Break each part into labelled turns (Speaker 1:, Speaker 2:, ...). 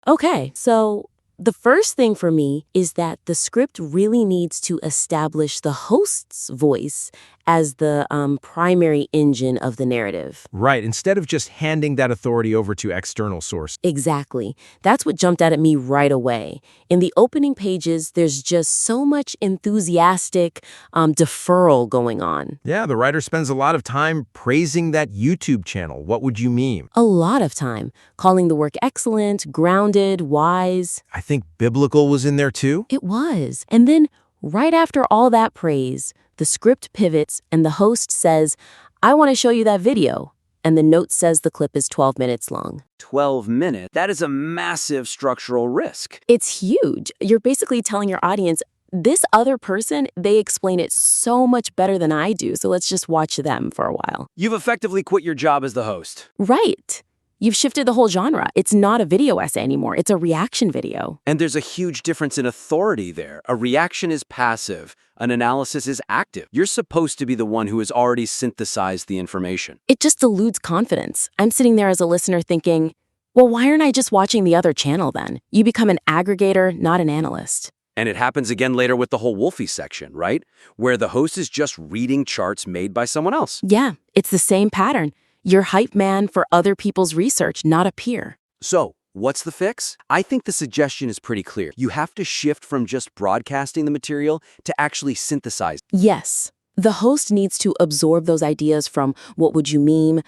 Speaker 1: Okay, so the first thing for me is that the script really needs to establish the host's voice as the primary engine of the narrative.
Speaker 2: Right, instead of just handing that authority over to external source.
Speaker 1: Exactly. That's what jumped out at me right away. In the opening pages, there's just so much enthusiastic deferral going on.
Speaker 2: Yeah, the writer spends a lot of time praising that YouTube channel. What would you meme?
Speaker 1: A lot of time, calling the work excellent, grounded, wise.
Speaker 2: I think biblical was in there too.
Speaker 1: It was. And then, right after all that praise, the script pivots and the host says, I want to show you that video. And the note says the clip is 12 minutes long.
Speaker 3: 12 minutes? That is a massive structural risk.
Speaker 1: It's huge. You're basically telling your audience, this other person, they explain it so much better than I do, so let's just watch them for a while.
Speaker 3: You've effectively quit your job as the host.
Speaker 1: Right. You've shifted the whole genre. It's not a video essay anymore. It's a reaction video.
Speaker 3: And there's a huge difference in authority there. A reaction is passive. An analysis is active. You're supposed to be the one who has already synthesized the information.
Speaker 1: It just eludes confidence. I'm sitting there as a listener thinking, well, why aren't I just watching the other channel then? You become an aggregator, not an analyst.
Speaker 3: And it happens again later with the whole Wolfie section, right? Where the host is just reading charts made by someone else.
Speaker 1: Yeah, it's the same pattern. You're hype man for other people's research, not a peer.
Speaker 3: So, what's the fix? I think the suggestion is pretty clear. You have to shift from just broadcasting the material to actually synthesize.
Speaker 1: Yes, the host needs to absorb those ideas from what would you meme,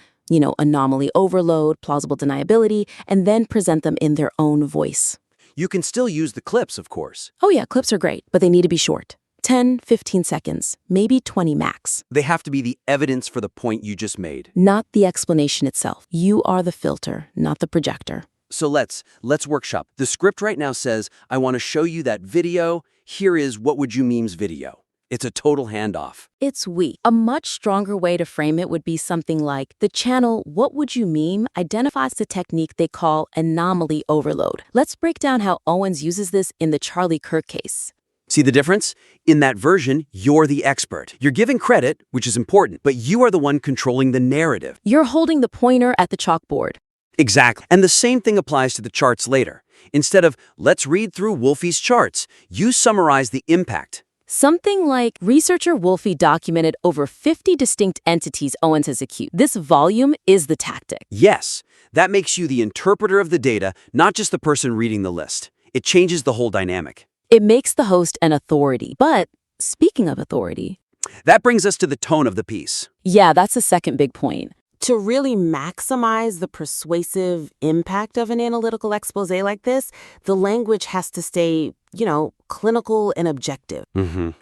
Speaker 1: anomaly overload, plausible deniability, and then present them in their own voice.
Speaker 3: You can still use the clips, of course.
Speaker 1: Oh yeah, clips are great, but they need to be short. 10, 15 seconds, maybe 20 max.
Speaker 3: They have to be the evidence for the point you just made.
Speaker 1: Not the explanation itself. You are the filter, not the projector.
Speaker 3: So let's workshop. The script right now says, I want to show you that video. Here is What Would You Meme's video. It's a total handoff.
Speaker 1: It's weak. A much stronger way to frame it would be something like, the channel What Would You Meme identifies the technique they call anomaly overload. Let's break down how Owens uses this in the Charlie Kirk case.
Speaker 3: See the difference? In that version, you're the expert. You're giving credit, which is important, but you are the one controlling the narrative.
Speaker 1: You're holding the pointer at the chalkboard.
Speaker 3: Exactly. And the same thing applies to the charts later. Instead of, let's read through Wolfie's charts, you summarize the impact.
Speaker 1: Something like, researcher Wolfie documented over 50 distinct entities Owens has accused. This volume is the tactic.
Speaker 3: Yes, that makes you the interpreter of the data, not just the person reading the list. It changes the whole dynamic.
Speaker 1: It makes the host an authority. But speaking of authority,
Speaker 3: that brings us to the tone of the piece.
Speaker 1: Yeah, that's the second big point.
Speaker 4: To really maximize the persuasive impact of an analytical expose like this, the language has to stay, clinical and objective.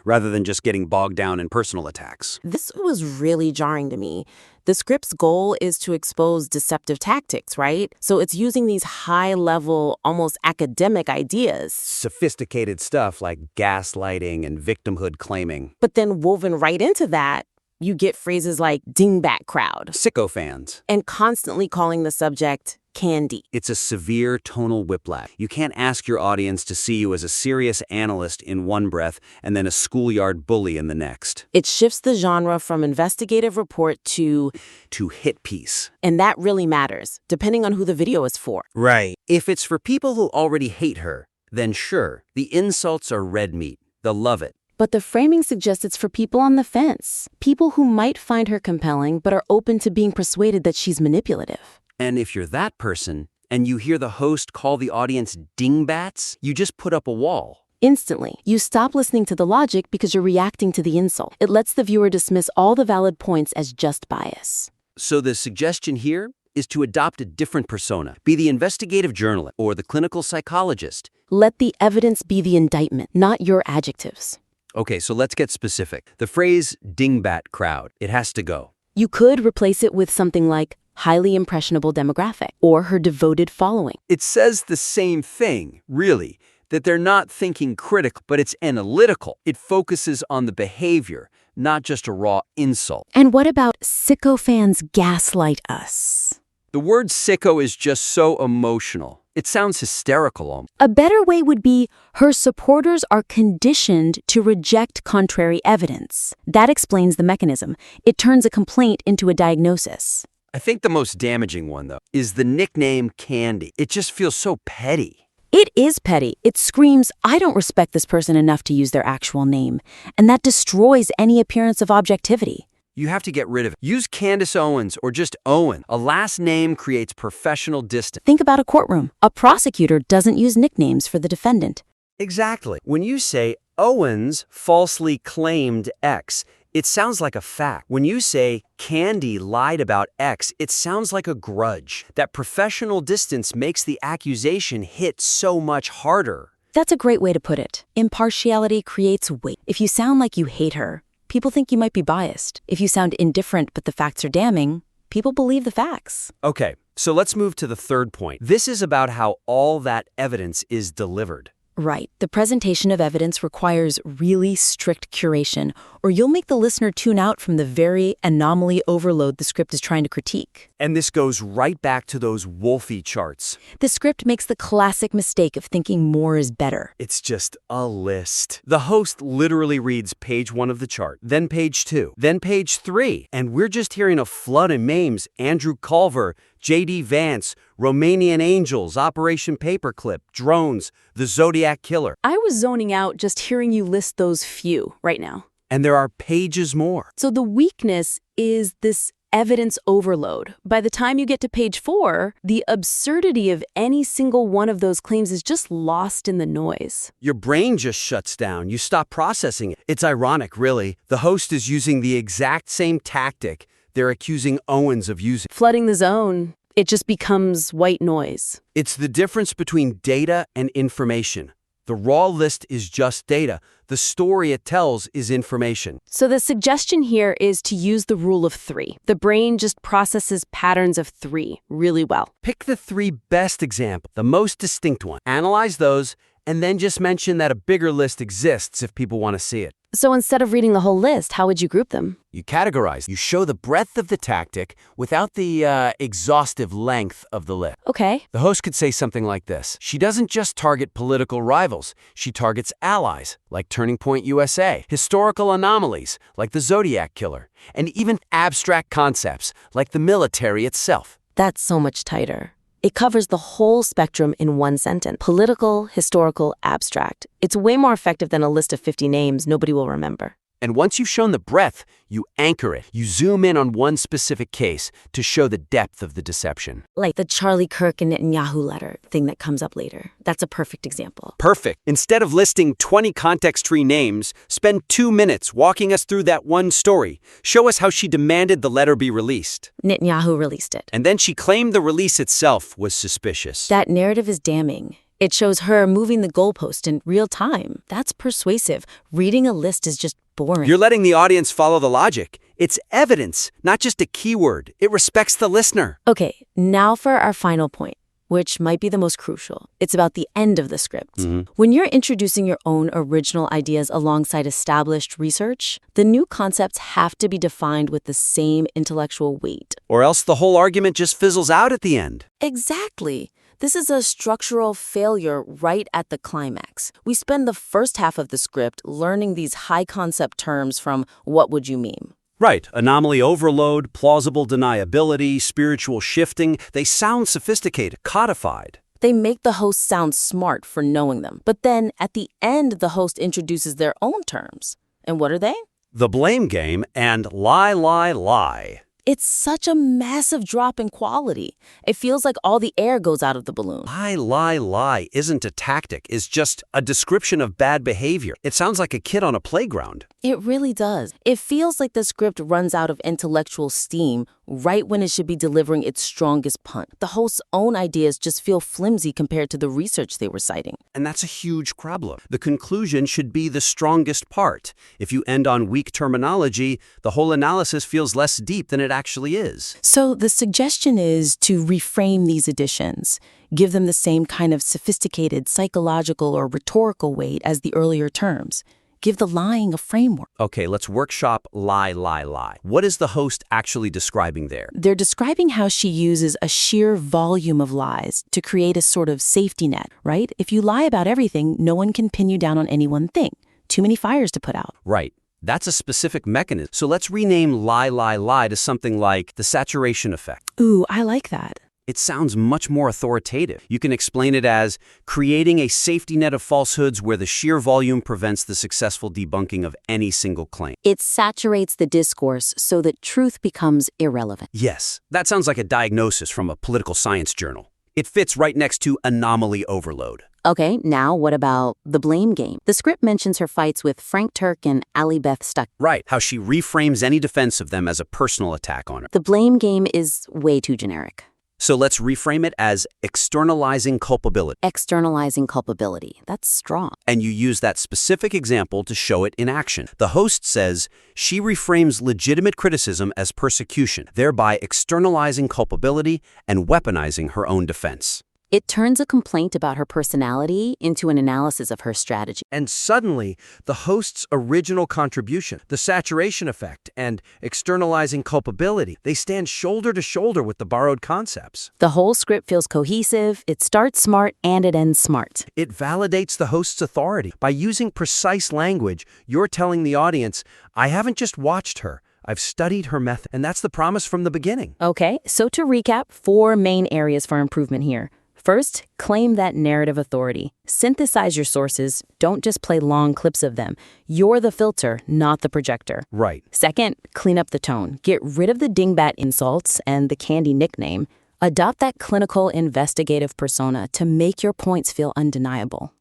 Speaker 3: Rather than just getting bogged down in personal attacks.
Speaker 4: This was really jarring to me. The script's goal is to expose deceptive tactics, right? So it's using these high-level, almost academic ideas.
Speaker 3: Sophisticated stuff like gaslighting and victimhood claiming.
Speaker 4: But then woven right into that, you get phrases like dingbat crowd,
Speaker 3: sycophants,
Speaker 4: and constantly calling the subject candy.
Speaker 3: It's a severe tonal whiplash. You can't ask your audience to see you as a serious analyst in one breath and then a schoolyard bully in the next.
Speaker 4: It shifts the genre from investigative report to
Speaker 3: hit piece.
Speaker 4: And that really matters, depending on who the video is for.
Speaker 3: Right. If it's for people who already hate her, then sure, the insults are red meat. They'll love it.
Speaker 1: But the framing suggests it's for people on the fence, people who might find her compelling but are open to being persuaded that she's manipulative.
Speaker 3: And if you're that person, and you hear the host call the audience dingbats, you just put up a wall.
Speaker 1: Instantly, you stop listening to the logic because you're reacting to the insult. It lets the viewer dismiss all the valid points as just bias.
Speaker 3: So the suggestion here is to adopt a different persona. Be the investigative journalist or the clinical psychologist.
Speaker 1: Let the evidence be the indictment, not your adjectives.
Speaker 3: Okay, so let's get specific. The phrase dingbat crowd, it has to go.
Speaker 1: You could replace it with something like highly impressionable demographic or her devoted following.
Speaker 3: It says the same thing, really, that they're not thinking critical, but it's analytical. It focuses on the behavior, not just a raw insult.
Speaker 1: And what about sycophants gaslight us?
Speaker 3: The word sicko is just so emotional. It sounds hysterical.
Speaker 1: A better way would be, her supporters are conditioned to reject contrary evidence. That explains the mechanism. It turns a complaint into a diagnosis.
Speaker 3: I think the most damaging one, though, is the nickname Candy. It just feels so petty.
Speaker 1: It is petty. It screams, I don't respect this person enough to use their actual name. And that destroys any appearance of objectivity.
Speaker 3: You have to get rid of it. Use Candace Owens or just Owen. A last name creates professional distance.
Speaker 1: Think about a courtroom. A prosecutor doesn't use nicknames for the defendant.
Speaker 3: Exactly. When you say Owens falsely claimed X, it sounds like a fact. When you say Candy lied about X, it sounds like a grudge. That professional distance makes the accusation hit so much harder.
Speaker 1: That's a great way to put it. Impartiality creates weight. If you sound like you hate her, people think you might be biased. If you sound indifferent but the facts are damning, people believe the facts.
Speaker 3: Okay, so let's move to the third point. This is about how all that evidence is delivered.
Speaker 1: Right. The presentation of evidence requires really strict curation, or you'll make the listener tune out from the very anomaly overload the script is trying to critique.
Speaker 3: And this goes right back to those Wolfie charts.
Speaker 1: The script makes the classic mistake of thinking more is better.
Speaker 3: It's just a list. The host literally reads page 1 of the chart, then page 2, then page 3, and we're just hearing a flood of names: Andrew Culver, J.D. Vance, Romanian Angels, Operation Paperclip, drones, the Zodiac Killer.
Speaker 5: I was zoning out just hearing you list those few right now.
Speaker 3: And there are pages more.
Speaker 5: So the weakness is this evidence overload. By the time you get to page 4, the absurdity of any single one of those claims is just lost in the noise.
Speaker 3: Your brain just shuts down. You stop processing it. It's ironic, really. The host is using the exact same tactic they're accusing Owens of using.
Speaker 5: Flooding the zone, it just becomes white noise.
Speaker 3: It's the difference between data and information. The raw list is just data. The story it tells is information.
Speaker 5: So the suggestion here is to use the rule of 3. The brain just processes patterns of 3 really well.
Speaker 3: Pick the 3 best examples, the most distinct one. Analyze those, and then just mention that a bigger list exists if people want to see it.
Speaker 5: So instead of reading the whole list, how would you group them?
Speaker 3: You categorize. You show the breadth of the tactic without the exhaustive length of the list.
Speaker 5: Okay.
Speaker 3: The host could say something like this. She doesn't just target political rivals. She targets allies, like Turning Point USA, historical anomalies, like the Zodiac Killer, and even abstract concepts, like the military itself.
Speaker 1: That's so much tighter. It covers the whole spectrum in one sentence. Political, historical, abstract. It's way more effective than a list of 50 names nobody will remember.
Speaker 3: And once you've shown the breadth, you anchor it. You zoom in on one specific case to show the depth of the deception.
Speaker 1: Like the Charlie Kirk and Netanyahu letter thing that comes up later. That's a perfect example.
Speaker 3: Perfect. Instead of listing 20 context-free names, spend 2 minutes walking us through that one story. Show us how she demanded the letter be released.
Speaker 1: Netanyahu released it.
Speaker 3: And then she claimed the release itself was suspicious.
Speaker 1: That narrative is damning. It shows her moving the goalpost in real time. That's persuasive. Reading a list is just boring.
Speaker 3: You're letting the audience follow the logic. It's evidence, not just a keyword. It respects the listener.
Speaker 1: Okay, now for our final point, which might be the most crucial. It's about the end of the script. When you're introducing your own original ideas alongside established research, the new concepts have to be defined with the same intellectual weight.
Speaker 3: Or else the whole argument just fizzles out at the end.
Speaker 1: Exactly. This is a structural failure right at the climax. We spend the first half of the script learning these high-concept terms from What Would You Meme?
Speaker 3: Right. Anomaly overload, plausible deniability, spiritual shifting. They sound sophisticated, codified.
Speaker 1: They make the host sound smart for knowing them. But then, at the end, the host introduces their own terms. And what are they?
Speaker 3: The blame game and lie, lie, lie.
Speaker 1: It's such a massive drop in quality. It feels like all the air goes out of the balloon.
Speaker 3: Lie, lie, lie isn't a tactic. It's just a description of bad behavior. It sounds like a kid on a playground.
Speaker 1: It really does. It feels like the script runs out of intellectual steam right when it should be delivering its strongest punch. The host's own ideas just feel flimsy compared to the research they were citing.
Speaker 3: And that's a huge problem. The conclusion should be the strongest part. If you end on weak terminology, the whole analysis feels less deep than it actually is.
Speaker 1: So the suggestion is to reframe these additions, give them the same kind of sophisticated psychological or rhetorical weight as the earlier terms. Give the lying a framework.
Speaker 3: Okay, let's workshop lie, lie, lie. What is the host actually describing there?
Speaker 1: They're describing how she uses a sheer volume of lies to create a sort of safety net, right? If you lie about everything, no one can pin you down on any one thing. Too many fires to put out.
Speaker 3: Right. That's a specific mechanism. So let's rename lie, lie, lie to something like the saturation effect.
Speaker 5: Ooh, I like that.
Speaker 3: It sounds much more authoritative. You can explain it as creating a safety net of falsehoods where the sheer volume prevents the successful debunking of any single claim.
Speaker 1: It saturates the discourse so that truth becomes irrelevant.
Speaker 3: Yes, that sounds like a diagnosis from a political science journal. It fits right next to anomaly overload.
Speaker 1: Okay, now what about the blame game? The script mentions her fights with Frank Turk and Allie Beth Stuck.
Speaker 3: Right, how she reframes any defense of them as a personal attack on her.
Speaker 1: The blame game is way too generic.
Speaker 3: So let's reframe it as externalizing culpability.
Speaker 1: Externalizing culpability. That's strong.
Speaker 3: And you use that specific example to show it in action. The host says she reframes legitimate criticism as persecution, thereby externalizing culpability and weaponizing her own defense.
Speaker 1: It turns a complaint about her personality into an analysis of her strategy.
Speaker 2: And suddenly, the host's original contribution, the saturation effect, and externalizing culpability, they stand shoulder to shoulder with the borrowed concepts.
Speaker 1: The whole script feels cohesive, it starts smart, and it ends smart.
Speaker 2: It validates the host's authority. By using precise language, you're telling the audience, I haven't just watched her, I've studied her method. And that's the promise from the beginning.
Speaker 1: Okay, so to recap, 4 main areas for improvement here. First, claim that narrative authority. Synthesize your sources. Don't just play long clips of them. You're the filter, not the projector.
Speaker 2: Right.
Speaker 1: Second, clean up the tone. Get rid of the dingbat insults and the candy nickname. Adopt that clinical investigative persona to make your points feel undeniable.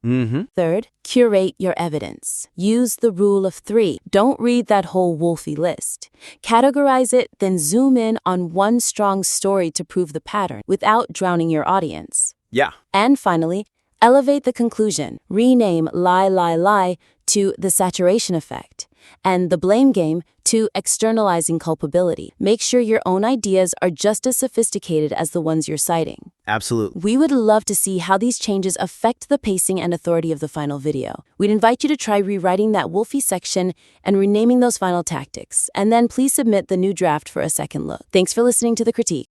Speaker 1: Third, curate your evidence. Use the rule of 3. Don't read that whole Wolfie list. Categorize it, then zoom in on one strong story to prove the pattern without drowning your audience.
Speaker 3: Yeah.
Speaker 1: And finally, elevate the conclusion. Rename lie, lie, lie to the saturation effect and the blame game to externalizing culpability. Make sure your own ideas are just as sophisticated as the ones you're citing.
Speaker 3: Absolutely.
Speaker 1: We would love to see how these changes affect the pacing and authority of the final video. We'd invite you to try rewriting that Wolfie section and renaming those final tactics. And then please submit the new draft for a second look. Thanks for listening to The Critique.